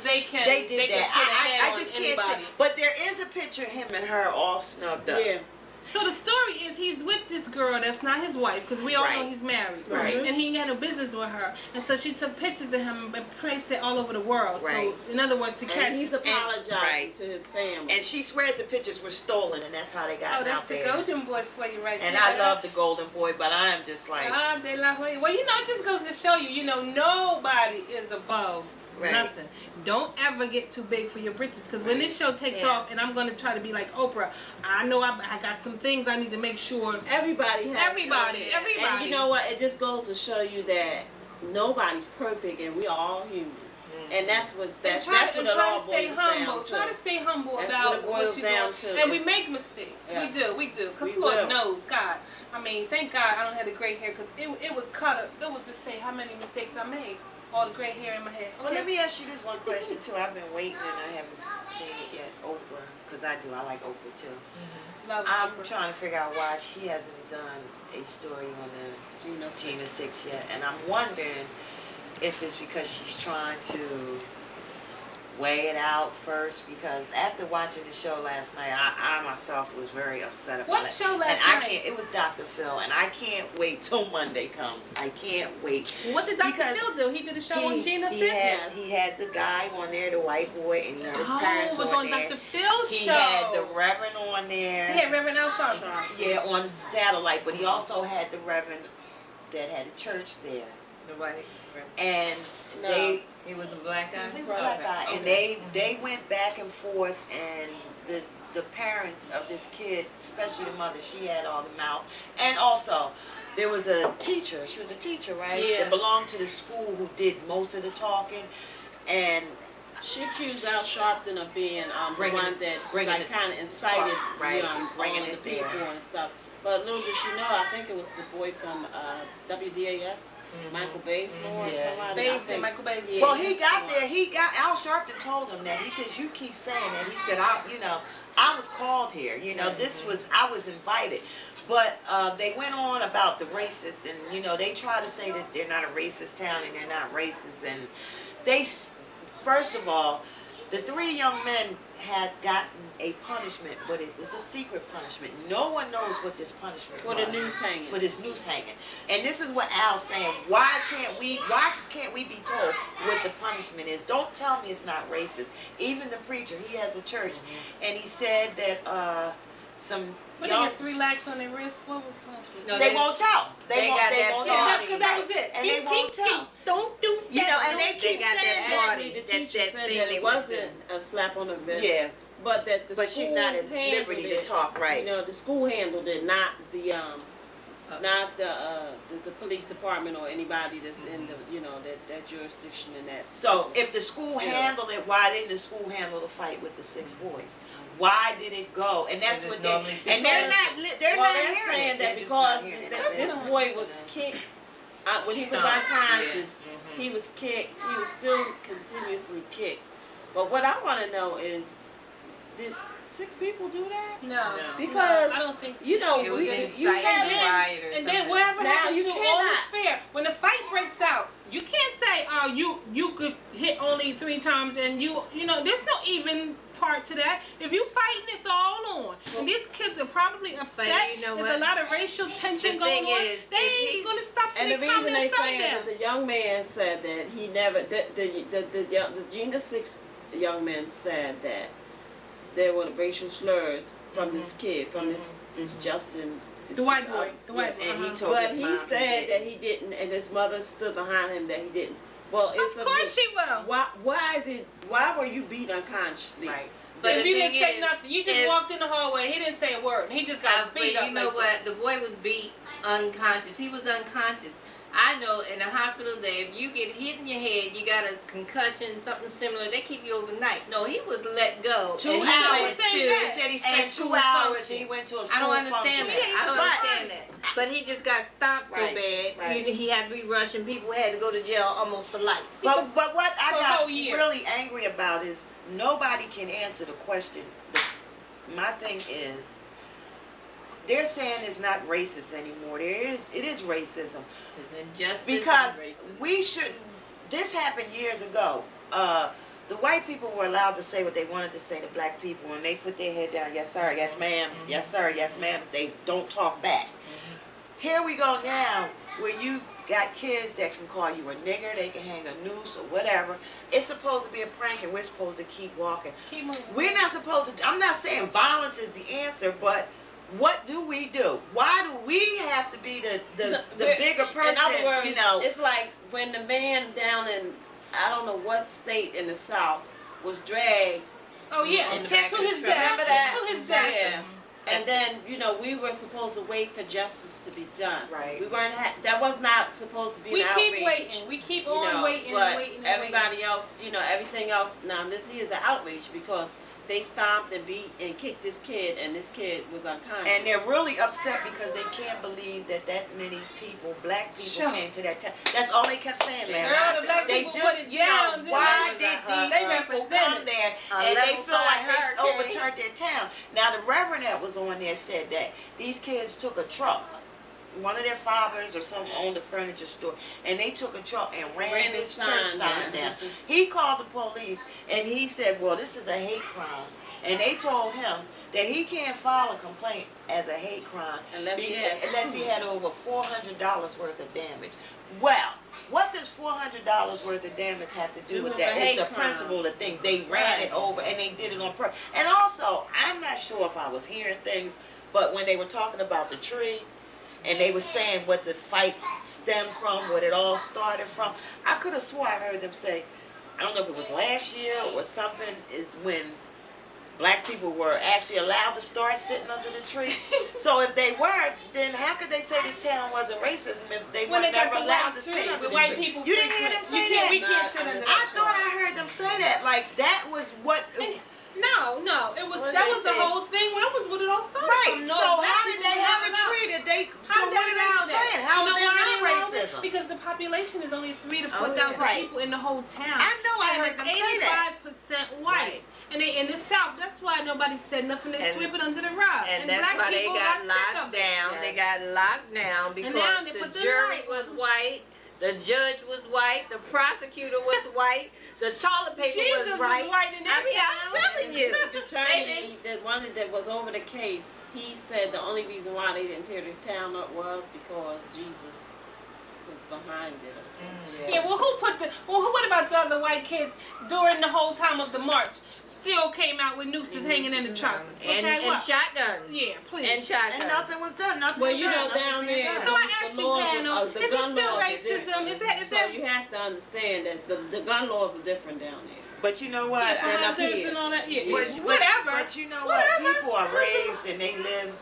They did that. I just can't say. But there is a picture of him and her all snugged up. Yeah. So the story is he's with this girl that's not his wife, because we all know he's married. Right. And he had no business with her. And so she took pictures of him and placed it all over the world. Right. So, in other words, to catch And he's apologizing to his family. And she swears the pictures were stolen, and that's how they got out there. Oh, that's the golden boy for you right there. And I love the golden boy, but I am just like... Well, you know, it just goes to show you, you know, nobody is above nothing. Don't ever get too big for your britches, because when this show takes off, and I'm going to try to be like Oprah, I know I got some things I need to make sure. Everybody has everybody. And you know what? It just goes to show you that nobody's perfect, and we're all human. And that's what it all boils down to. Try to stay humble That's about what you do. And we make mistakes. Yes. We do. Because Lord knows, God. I mean, thank God I don't have the gray hair, because it would it would just say how many mistakes I made. All the gray hair in my head. Well, let me ask you this one question too. I've been waiting and I haven't seen it yet. Oprah, because I like Oprah too. I'm trying to figure out why she hasn't done a story on the Gina 6 yet, and I'm wondering if it's because she's trying to weigh it out first, because after watching the show last night, I myself was very upset about it. What show last night? It was Dr. Phil, and I can't wait till Monday comes. I can't wait. What did Dr. Phil do? He did a show on Gina 6? He had the guy on there, the white boy, and he had his parents on there. It was on Dr. Phil's show. He had the Reverend on there. He had Reverend Al Sharpton. Yeah, on satellite, but he also had the Reverend that had a church there. The white. And he was a black guy. He was a black guy, and they went back and forth, and the parents of this kid, especially the mother, she had all the mouth, and also there was a teacher. She was a teacher, right? Yeah. That belonged to the school, who did most of the talking, and she accused Al Sharpton of being the one that kind of incited bringing the people and stuff. But little did she know, I think it was the boy from WDAS. Michael Bazemore or somebody. Michael Bazemore. Yeah, well, he got there. Al Sharpton told him that. He says, "You keep saying that." He said, I was called here. I was invited." But they went on about the racists, and they try to say that they're not a racist town and they're not racist. And first of all, the 3 young men had gotten a punishment, but it was a secret punishment. No one knows what this punishment was. For the noose hanging. For this noose hanging. And this is what Al's saying. Why can't we be told what the punishment is? Don't tell me it's not racist. Even the preacher, he has a church, and he said that What, they get 3 lakhs on their wrists? What was the punishment? No, they won't tell. They won't tell. Because that was it. And they won't tell. Don't do that. And they keep saying that. The teacher said that it wasn't a slap on the wrist. Yeah. But that the school she's not at liberty to talk, right? The school handled it, not the police department or anybody that's in that jurisdiction in that. So if the school handled it, why didn't the school handle the fight with the 6 boys? Why did it go? And that's what they're saying that because this boy was kicked when he was unconscious. He was kicked. He was still continuously kicked. But what I want to know is, did 6 people do that? No. Because I don't think you can't. And then whatever happened to all is fair. When the fight breaks out, you can't say, you could hit only 3 times, and there's no even part to that. If you fighting, it's all on. And these kids are probably upset. There's a lot of racial tension going on. They ain't going to stop till they calm themselves down. That the young man said that he never. The Gina 6 young men said that there were racial slurs from this kid, from this Justin. The white boy. And he told But he said that he didn't, and his mother stood behind him that he didn't. Well, of course she will. Why were you beat unconsciously? Right. But he didn't say nothing. You just walked in the hallway. He didn't say a word. He just got beat up. You know what? The boy was beat unconscious. He was unconscious. I know in the hospital there, if you get hit in your head, you got a concussion, something similar, they keep you overnight. No, he was let go. 2 hours. He said he spent 2 hours and he went to a school I don't understand function. that. I don't understand that. But he just got stopped so bad. Right. He had to be rushed, and people had to go to jail almost for life. But what I got really angry about is nobody can answer the question. My thing is, they're saying it's not racist anymore. It is racism. It's injustice. Because we shouldn't. This happened years ago. the white people were allowed to say what they wanted to say to black people, and they put their head down. Yes, sir. Yes, ma'am. Yes, sir. Yes, ma'am. They don't talk back. Here we go now, where you got kids that can call you a nigger, they can hang a noose or whatever. It's supposed to be a prank, and we're supposed to keep walking. Keep moving. We're not supposed to. I'm not saying violence is the answer, but what do we do? Why do we have to be the bigger person? In other words, you know, it's like when the man down in I don't know what state in the South was dragged. Oh yeah, On the to back of the his truck. death. Remember that? To his death. Yeah. And then, you know, we were supposed to wait for justice to be done. Right. We weren't. That was not supposed to be. We an keep outrage. waiting. We keep You on know, waiting but and waiting and everybody waiting. else, you know, everything else. Now this is an outrage because they stomped and beat and kicked this kid, and this kid was unconscious. and they're really upset because they can't believe that many people, black people, came to that town. That's all they kept saying last Girl, night. the black They people just, put it you know, down, why didn't did they? these They people represented come there a and they level feel like five they hurricane. overturned their town? Now the reverend that was on there said that these kids took a truck. One of their fathers or some owned a furniture store, and they took a truck and ran the this church sign down. He called the police, and he said, well, this is a hate crime. And they told him that he can't file a complaint as a hate crime Unless he had over $400 worth of damage. Well, what does $400 worth of damage have to do with that? It's the principle of thing. They ran it over, and they did it on purpose. And also, I'm not sure if I was hearing things, but when they were talking about the tree, and they were saying what the fight stemmed from, what it all started from, I could have swore I heard them say, I don't know if it was last year or something, is when black people were actually allowed to start sitting under the tree. So if they weren't, then how could they say this town wasn't racism if they When were they got never the allowed white to too, sit under the the white tree? people You didn't hear them say that? We can't sit under I that. thought I heard them say that. Like that was what. No, it was What that they was the say? whole thing. That was what it all started Right. from. So No, black how did people they were have it allowed. treated? So How what did are they allow they that? saying? How You is know it why not they allowed it? racism? Because the population is only 3,000 to 4,000 right. people in the whole town. I know I and heard it's them say that. 85% white. And they in the South. That's why nobody said nothing. They And- sweep it under the rug. And that's black why they people got sick locked of it. down. Yes. They got locked down because now they the put the jury light was on. white, the judge was white, the prosecutor was white, the toilet paper Jesus was white. was white in that I mean, town. I'm telling you. The attorney, the one that was over the case, he said the only reason why they didn't tear the town up was because Jesus was behind it or something. Yeah, well, what about the other white kids during the whole time of the march? Still came out with nooses hanging in the truck. And shotguns. Yeah, please. And shotguns. And nothing was done. Nothing Well, was you done. know, Nothing down was being there, done. So I the asked you, laws Panel, of the is it gun still laws are racism? different. Is that So you have to understand that the gun laws are different down there. But you know what? They're not hunters here. and all that. Yeah, But- whatever. But you know Whatever. what? People are Listen. raised and they live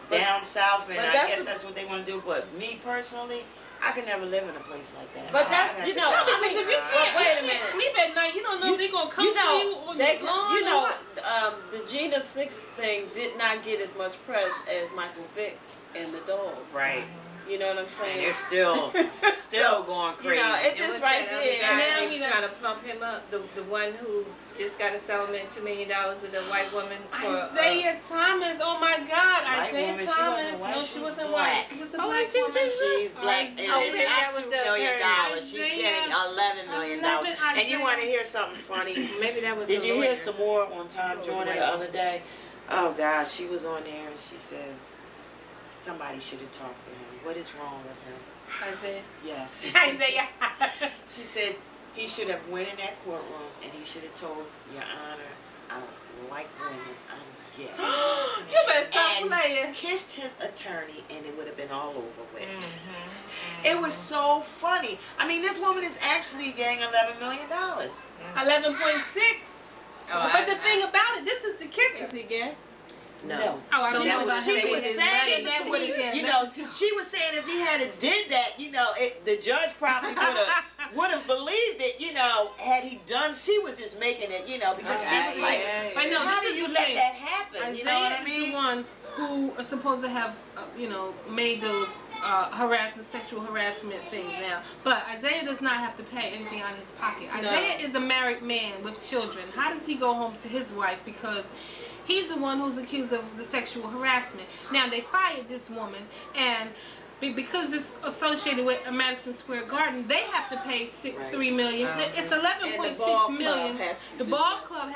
down south, and but I that's guess a- that's what they want to do. But me personally, I could never live in a place like that. But that's- I'd have you to know, go. No, because if you can't, wait a you can't minute. sleep at night, you don't know if they're gonna come You for you know, on they, your lawn you or know, what. the Gina 6 thing did not get as much press as Michael Vick and the dogs. Right. You know what I'm And saying? they're still going crazy. You know, it And just what's right that other there. guy Now they he done- trying to pump him up? The one who just got a settlement, $2 million with a white woman for Isaiah Thomas, oh my God, White Isaiah woman, she Thomas. wasn't white, No, she she was wasn't black. white. She was a Oh, black she woman. was She's black, and Isaiah- it's that not was $2 the million. attorney. She's Isaiah- getting $11 million. And you want to hear something funny? maybe that was Did the you lawyer. hear some more on Time Joyner the other day? Oh gosh, she was on there and she says somebody should have talked to him. What is wrong with him? Isaiah. Yes. Isaiah. She said he should have went in that courtroom and he should have told Your Honor, I don't like women, I'm gay. You better stop And playing. kissed his attorney and it would have been all over with. Mm-hmm. It was so funny. I mean, this woman is actually getting $11 million. 11.6. Oh, But the thing about it, this is the kicker. Is he gay? No. Oh, I don't She know was, about she him. was His saying money. that What he said. you know, she was saying if he had did that, you know, the judge probably would have believed it, you know, had he done. She was just making it, you know, because she was like, But no, how this do is you the let thing. that happen? Isaiah You know what I is the mean? one who is supposed to have, made those sexual harassment things now. But Isaiah does not have to pay anything out of his pocket. No. Isaiah is a married man with children. How does he go home to his wife? Because he's the one who's accused of the sexual harassment. Now, they fired this woman, and because it's associated with a Madison Square Garden, they have to pay $3 million. Uh-huh. It's $11.6 million. The ball club